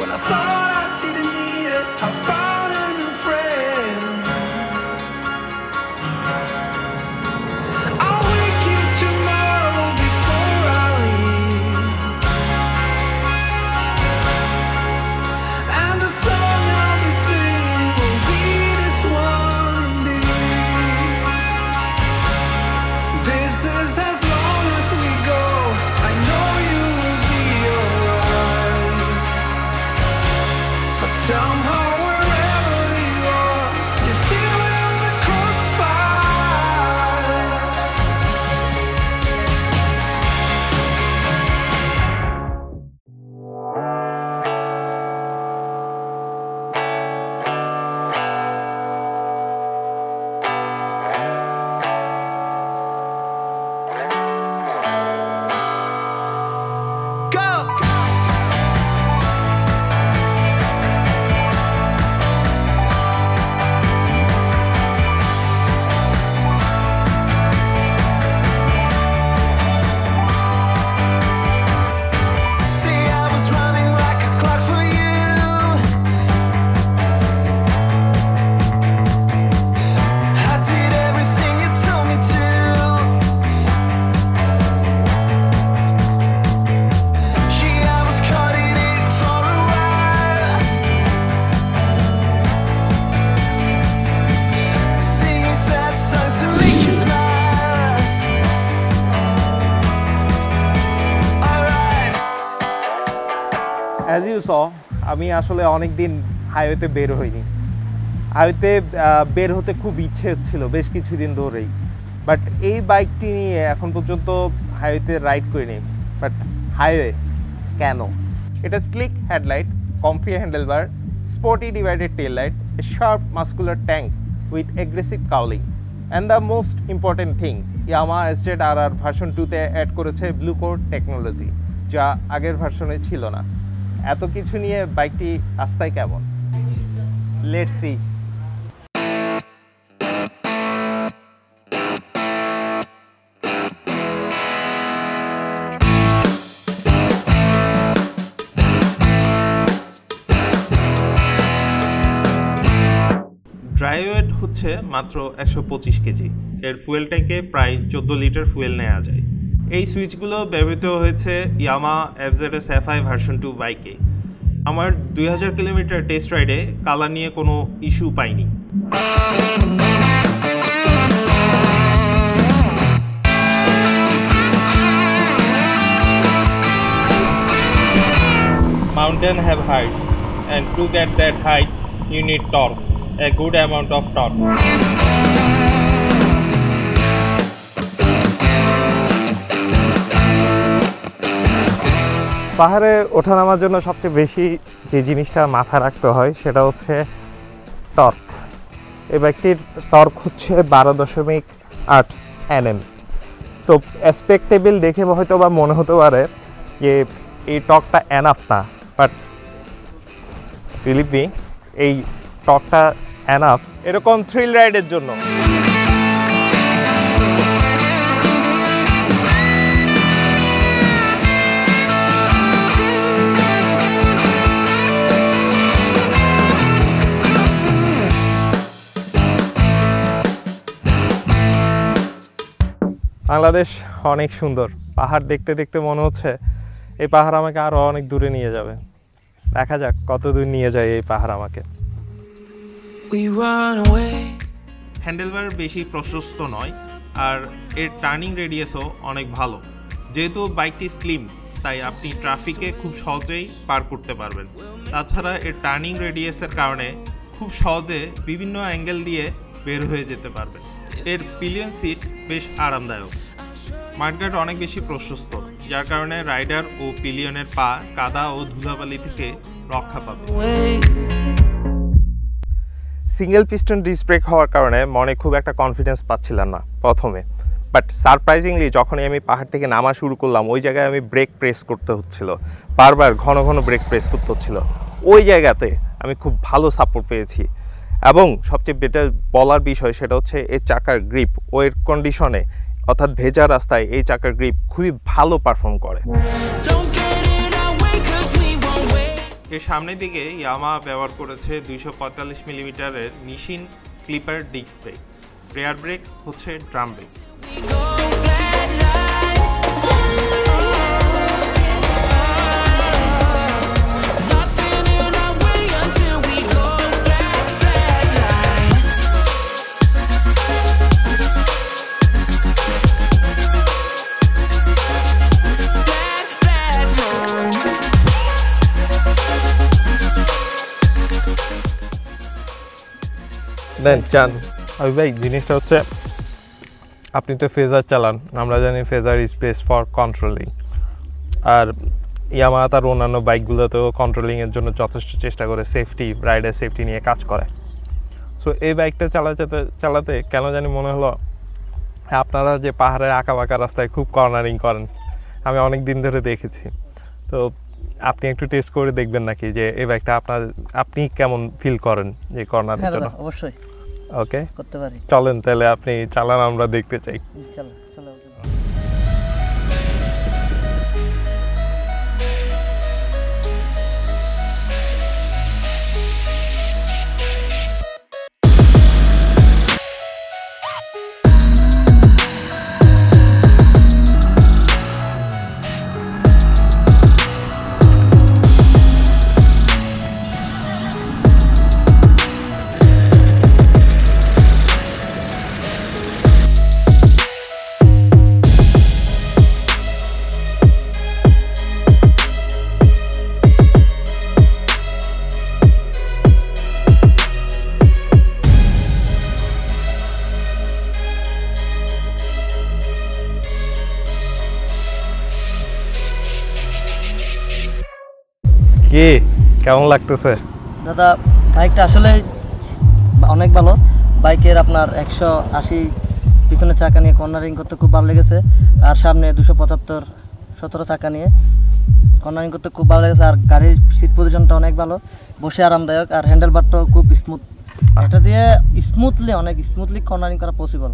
When I thought I didn't need it, I found a new friend. I'll wake you tomorrow before I leave, and the song I'll be singing will be this one indeed. This is as long as we go. I know you will be alright, but somehow wherever you are, you're still in the crossfire. Go! See, I was running like a clock for you. I did everything you told me to. Gee, I was caught in it for a while, singing sad songs to make you smile. Alright. As you saw আমি আসলে অনেক দিন হাইওয়েতে বের হইনি। হাইওয়েতে বের হতে খুব ইচ্ছে হচ্ছিল বেশ কিছুদিন ধরেই, বাট এই বাইকটি নিয়ে এখন পর্যন্ত হাইওয়েতে রাইড করিনি। বাট হাইওয়ে কেন? এটা sleek headlight, comfy handlebar, sporty divided tail light, a sharp muscular tank with aggressive cowling, and the most important thing, Yamaha SZ-RR version 2-তে অ্যাড করেছে ব্লু কোড টেকনোলজি, যা আগের ভার্সনে ছিল না। এত কিছু নিয়ে বাইকটি রাস্তায় কেমন? Let's see. ড্রাই ওয়েট হচ্ছে মাত্র 125 কেজি। এর ফুয়েল ট্যাঙ্কে প্রায় 14 লিটার ফুয়েল নেওয়া যায়। এই সুইচগুলো ব্যবহৃত হয়েছে ইয়ামাহা FZS FI ভার্সন 2 বাইকে। আমার 2000 কিলোমিটার টেস্ট রাইডে কালার নিয়ে কোনো ইস্যু পাইনি। Mountain have heights, and to get that height you need torque, a good amount of torque. পাহাড়ে ওঠানামার জন্য সবচেয়ে বেশি যে জিনিসটা মাথায় রাখতে হয় সেটা হচ্ছে টর্ক। এই বাইকটির টর্ক হচ্ছে 12.8 Nm। সো এক্সপেক্টেবল দেখে হয়তো বা মনে হতে পারে যে এই টর্কটা এনাফ না, বাট বিলিভ মি, এই টর্কটা এনাফ এরকম থ্রিল রাইডের জন্য। বাংলাদেশ অনেক সুন্দর। পাহাড় দেখতে দেখতে মনে হচ্ছে এই পাহাড় আমাকে আরও অনেক দূরে নিয়ে যাবে। দেখা যাক কত দূর নিয়ে যায় এই পাহাড় আমাকে। হ্যান্ডেলবার বেশি প্রশস্ত নয়, আর এর টার্নিং রেডিয়াসও অনেক ভালো। যেহেতু বাইকটি স্লিম, তাই আপনি ট্রাফিকে খুব সহজেই পার করতে পারবেন। তাছাড়া এর টার্নিং রেডিয়াসের কারণে খুব সহজে বিভিন্ন অ্যাঙ্গেল দিয়ে বের হয়ে যেতে পারবেন। এর পিলিয়ন সিট বেশ আরামদায়ক। মাঠঘাট অনেক বেশি প্রশস্ত, যার কারণে রাইডার ও পিলিয়নের পা কাদা ও ধুলাবালি থেকে রক্ষা পাবে। সিঙ্গেল পিস্টন ডিস্ক ব্রেক হওয়ার কারণে মনে খুব একটা কনফিডেন্স পাচ্ছিলাম না প্রথমে, বাট সারপ্রাইজিংলি যখনই আমি পাহাড় থেকে নামা শুরু করলাম ওই জায়গায় আমি ব্রেক প্রেস করতে হচ্ছিল, বারবার ঘন ঘন ব্রেক প্রেস করতে হচ্ছিল। ওই জায়গাতে আমি খুব ভালো সাপোর্ট পেয়েছি। এবং সবচেয়ে বেটার বলার বিষয় সেটা হচ্ছে এর চাকার গ্রিপ ওয়েট কন্ডিশনে, অর্থাৎ ভেজা রাস্তায় এই চাকার গ্রিপ খুবই ভালো পারফর্ম করে। এর সামনের দিকে ইয়ামাহা ব্যবহার করেছে 245 মিলিমিটারের Nissin caliper disc brake. Rear brake হচ্ছে ড্রাম ব্রেক। দেন চান আমি ভাই জিনিসটা হচ্ছে আপনি তো ফেজার চালান, আমরা জানি Fazer is best for controlling, আর ইয়ামাহা তার অন্যান্য বাইকগুলোতেও কন্ট্রোলিংয়ের জন্য যথেষ্ট চেষ্টা করে, সেফটি রাইডার সেফটি নিয়ে কাজ করে। সো এই বাইকটা চালাতে কেন জানি মনে হলো আপনারা যে পাহাড়ের আঁকা বাঁকা রাস্তায় খুব কর্নারিং করেন, আমি অনেক দিন ধরে দেখেছি। তো আপনি একটু টেস্ট করে দেখবেন নাকি যে এই বাইকটা আপনি কেমন ফিল করেন যে কর্নারের জন্য? অবশ্যই ওকে করতে পারি। চলেন তাহলে আপনি চালান, আমরা দেখতে চাই। চলো চলো। কি কেমন লাগতেছে দাদা? বাইকটা আসলে অনেক ভালো। বাইকের আপনার 180 পিছনে চাকা নিয়ে কর্নারিং করতে খুব ভালো লেগেছে, আর সামনে 275 17 চাকা নিয়ে কর্নারিং করতে খুব ভালো লেগেছে। আর গাড়ির সিট পজিশনটা অনেক ভালো, বসে আরামদায়ক, আর হ্যান্ডেল বারটাও খুব স্মুথ। এটা দিয়ে অনেক স্মুথলি কর্নারিং করা পসিবল।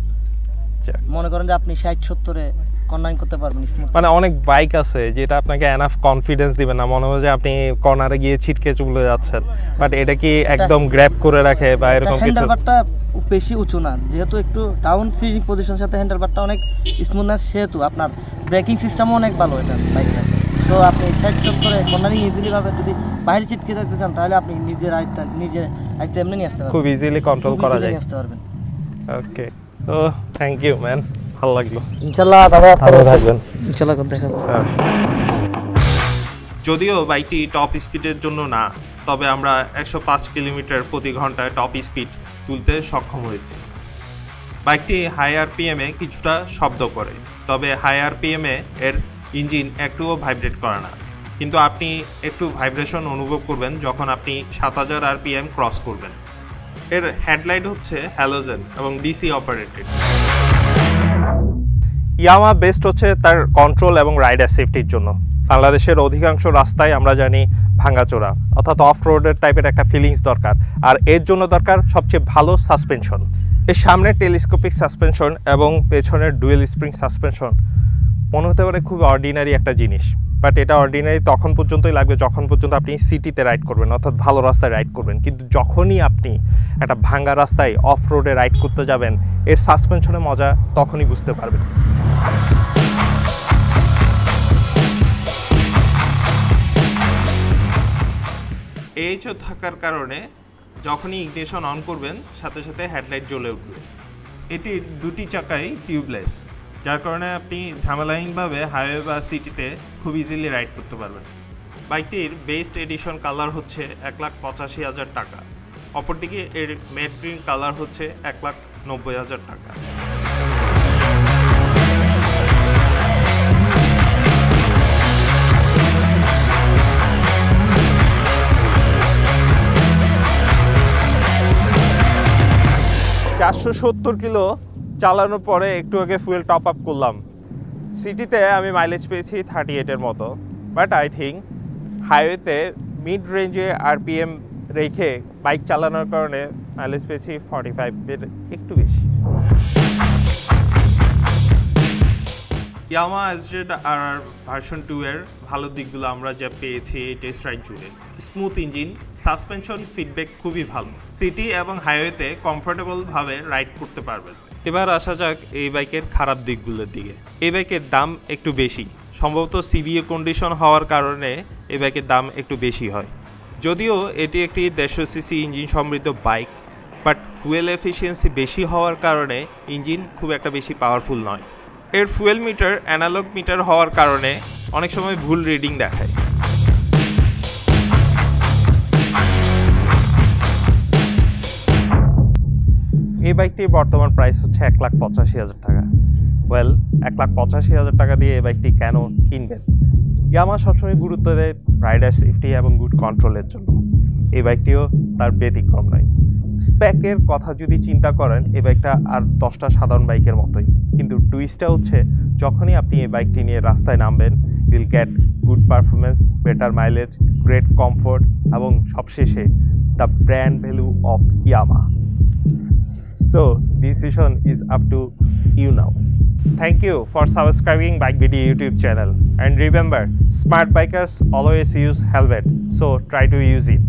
মনে করেন যে আপনি 60-70-এ কর্নারিং করতে পারবেন স্মুথ। মানে অনেক বাইক আছে যেটা আপনাকে এনাফ কনফিডেন্স দিবে না, মনে হয় যে আপনি কর্নারে গিয়ে ছিটকে চলে যাচ্ছেন, বাট এটা কি একদম গ্র্যাব করে রাখে বা এরকম কিছু? হ্যান্ডেল বারটা বেশি উঁচু না, যেহেতু একটু ডাউন সিটিং পজিশনের সাথে হ্যান্ডেল বারটা অনেক স্মুথনেস, সেহেতু আপনার ব্রেকিং সিস্টেমও অনেক ভালো এটা বাইকটা। সো আপনি 60-70-এ কর্নারিং ইজিলি ভাবে যদি বাইরে ছিটকে যেতে চান, তাহলে আপনি নিজের আয়ত্তে এমনি নিয়ে আসতে পারবেন, খুব ইজিলি কন্ট্রোল করা যায়। নিয়ে আসতে পারবেন। ওকে, তো থ্যাংক ইউ ম্যান, ভালো লাগলো। ইনশাআল্লাহ দাদা ভালো থাকবেন। ইনশাআল্লাহ দেখাবো। যদিও বাইকটি টপ স্পিডের জন্য না, তবে আমরা 105 কিলোমিটার প্রতি ঘন্টায় টপ স্পিড তুলতে সক্ষম হয়েছি। বাইকটি হাই আরপিএমে কিছুটা শব্দ করে, তবে হাই আরপিএমে এর ইঞ্জিন একটুও ভাইব্রেট করে না, কিন্তু আপনি একটু ভাইব্রেশন অনুভব করবেন যখন আপনি 7000 আরপিএম ক্রস করবেন। এর হেডলাইট হচ্ছে হ্যালোজেন এবং ডিসি অপারেটেড। ইয়ামাহা বেস্ট হচ্ছে তার কন্ট্রোল এবং রাইডার সেফটির জন্য। বাংলাদেশের অধিকাংশ রাস্তায় আমরা জানি ভাঙাচোরা, অর্থাৎ অফ রোডের টাইপের একটা ফিলিংস দরকার, আর এর জন্য দরকার সবচেয়ে ভালো সাসপেনশন। এর সামনে টেলিস্কোপিক সাসপেনশন এবং পেছনের ডুয়েল স্প্রিং সাসপেনশন মনে হতে পারে খুব অর্ডিনারি একটা জিনিস, বাট এটা অর্ডিনারি তখন পর্যন্তই লাগবে যখন পর্যন্ত আপনি সিটিতে রাইড করবেন, অর্থাৎ ভালো রাস্তায় রাইড করবেন। কিন্তু যখনই আপনি একটা ভাঙা রাস্তায় অফ রোডে রাইড করতে যাবেন, এর সাসপেনশনের মজা তখনই বুঝতে পারবেন। এইচও থাকার কারণে যখনই ইগনিশন অন করবেন সাথে সাথে হেডলাইট জ্বলে উঠবে। এটির দুটি চাকাই টিউবলেস, যার কারণে আপনি ঝামেলাহীনভাবে হাইওয়ে বা সিটিতে খুব ইজিলি রাইড করতে পারবেন। বাইকটির বেস্ট এডিশন কালার হচ্ছে 1,85,000 টাকা, অপরদিকে এর মেট গ্রিন কালার হচ্ছে 1,90,000 টাকা। $470 কিলো চালানোর পরে একটু আগে ফুয়েল টপ আপ করলাম। সিটিতে আমি মাইলেজ পেয়েছি 38-এর মতো, বাট আই থিঙ্ক হাইওয়েতে মিড রেঞ্জে আরপিএম রেখে বাইক চালানোর কারণে মাইলেজ পেয়েছি 45-এর একটু বেশি। ইয়ামা SZ-RR ভার্সন 2 এর ভালো দিকগুলো আমরা যা পেয়েছি এই টেস্ট রাইড জুড়ে। স্মুথ ইঞ্জিন, সাসপেনশন ফিডব্যাক খুবই ভালো, সিটি এবং হাইওয়েতে কমফোর্টেবলভাবে রাইড করতে পারবেন। এবার আসা যাক এই বাইকের খারাপ দিকগুলোর দিকে। এই বাইকের দাম একটু বেশি, সম্ভবত CBA কন্ডিশন হওয়ার কারণে এই বাইকের দাম একটু বেশি হয়। যদিও এটি একটি 150 সিসি ইঞ্জিন সমৃদ্ধ বাইক, বাট ফুয়েল এফিসিয়েন্সি বেশি হওয়ার কারণে ইঞ্জিন খুব একটা বেশি পাওয়ারফুল নয়। এর ফুয়েল মিটার অ্যানালগ মিটার হওয়ার কারণে অনেক সময় ভুল রিডিং দেখায়। এই বাইকটির বর্তমান প্রাইস হচ্ছে 1,85,000 টাকা। ওয়েল, 1,85,000 টাকা দিয়ে এই বাইকটি কেন কিনবেন? ইয়ামা সবসময় গুরুত্ব দেয় রাইডার সেফটি এবং গুড কন্ট্রোলের জন্য। এই বাইকটিও তার ব্যতিক্রম নয়। স্প্যাকের কথা যদি চিন্তা করেন, এই বাইকটা আর 10টা সাধারণ বাইকের মতোই, কিন্তু টুইস্টটা হচ্ছে যখনই আপনি এই বাইকটি নিয়ে রাস্তায় নামবেন, will get good performance, better mileage, great comfort এবং সবশেষে the brand value of Yamaha. So, decision is up to you now. Thank you for subscribing Bike BD YouTube channel, and remember, smart bikers always use helmet, so try to use it.